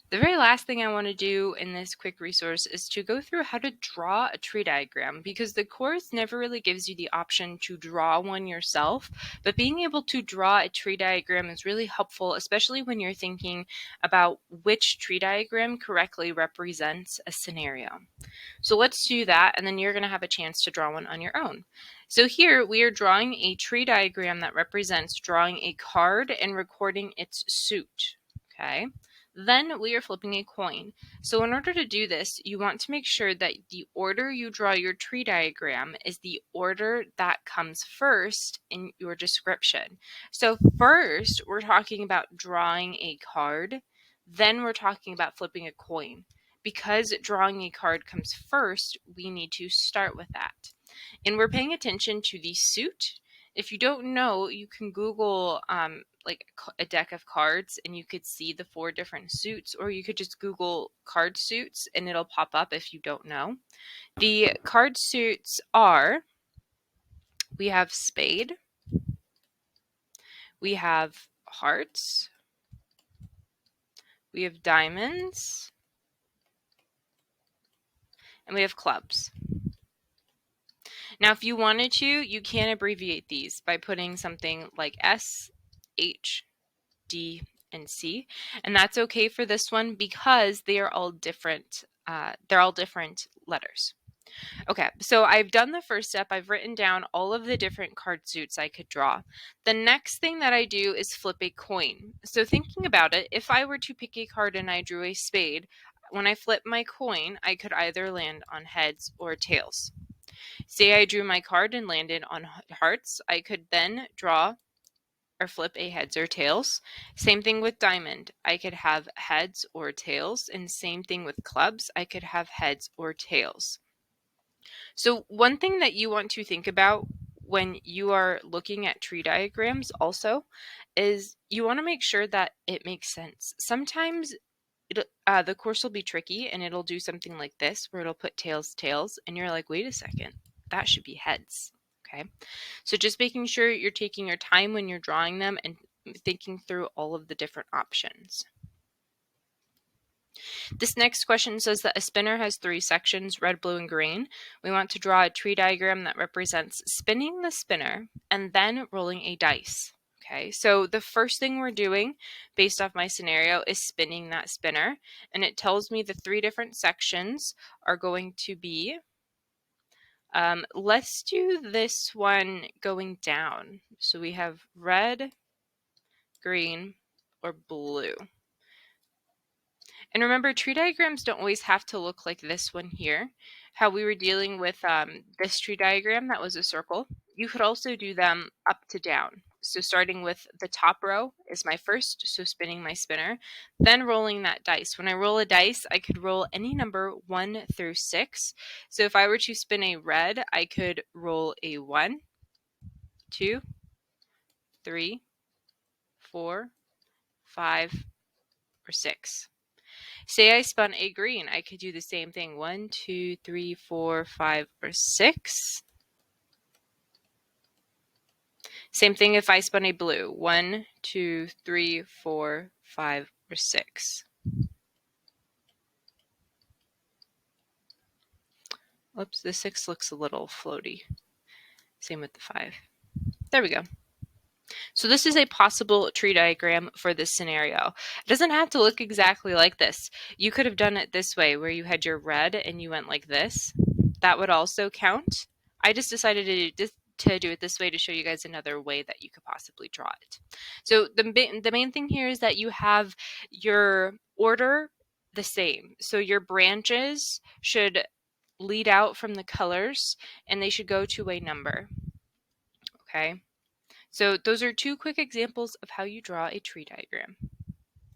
The very last thing I want to do in this quick resource is to go through how to draw a tree diagram, because the course never really gives you the option to draw one yourself, but being able to draw a tree diagram is really helpful, especially when you're thinking about which tree diagram correctly represents a scenario. So let's do that, and then you're going to have a chance to draw one on your own. So here we are drawing a tree diagram that represents drawing a card and recording its suit. Okay. Then we are flipping a coin. So in order to do this, you want to make sure that the order you draw your tree diagram is the order that comes first in your description. So first, we're talking about drawing a card. Then we're talking about flipping a coin. Because drawing a card comes first, we need to start with that. And we're paying attention to the suit. If you don't know, you can Google like a deck of cards and you could see the 4 different suits, or you could just Google card suits and it'll pop up if you don't know. The card suits are, we have spade, we have hearts, we have diamonds, and we have clubs. Now, if you wanted to, you can abbreviate these by putting something like S, H, D, and C, and that's okay for this one because they are all different. They're all different letters. Okay, so I've done the first step. I've written down all of the different card suits I could draw. The next thing that I do is flip a coin. So thinking about it, if I were to pick a card and I drew a spade, when I flip my coin, I could either land on heads or tails. Say I drew my card and landed on hearts, I could then draw or flip a heads or tails. Same thing with diamond. I could have heads or tails, and same thing with clubs. I could have heads or tails. So one thing that you want to think about when you are looking at tree diagrams also is you want to make sure that it makes sense. Sometimes the course will be tricky and it'll do something like this where it'll put tails, tails, and you're like, wait a second, that should be heads. Okay, so just making sure you're taking your time when you're drawing them and thinking through all of the different options. This next question says that a spinner has 3 sections, red, blue, and green. We want to draw a tree diagram that represents spinning the spinner and then rolling a dice. Okay, so the first thing we're doing based off my scenario is spinning that spinner, and it tells me the 3 different sections are going to be, let's do this one going down. So we have red, green, or blue. And remember, tree diagrams don't always have to look like this one here. How we were dealing with this tree diagram, that was a circle. You could also do them up to down. So starting with the top row is my first, so spinning my spinner, then rolling that dice. When I roll a dice, I could roll any number 1 through 6. So if I were to spin a red, I could roll a 1, 2, 3, 4, 5, or 6. Say I spun a green, I could do the same thing. 1, 2, 3, 4, 5, or 6. Same thing if I spun a blue. 1, 2, 3, 4, 5, or 6. Oops, the 6 looks a little floaty. Same with the 5. There we go. So this is a possible tree diagram for this scenario. It doesn't have to look exactly like this. You could have done it this way, where you had your red and you went like this. That would also count. I just decided to do it this way to show you guys another way that you could possibly draw it. So the main thing here is that you have your order the same. So your branches should lead out from the colors and they should go to a number. Okay. So those are 2 quick examples of how you draw a tree diagram.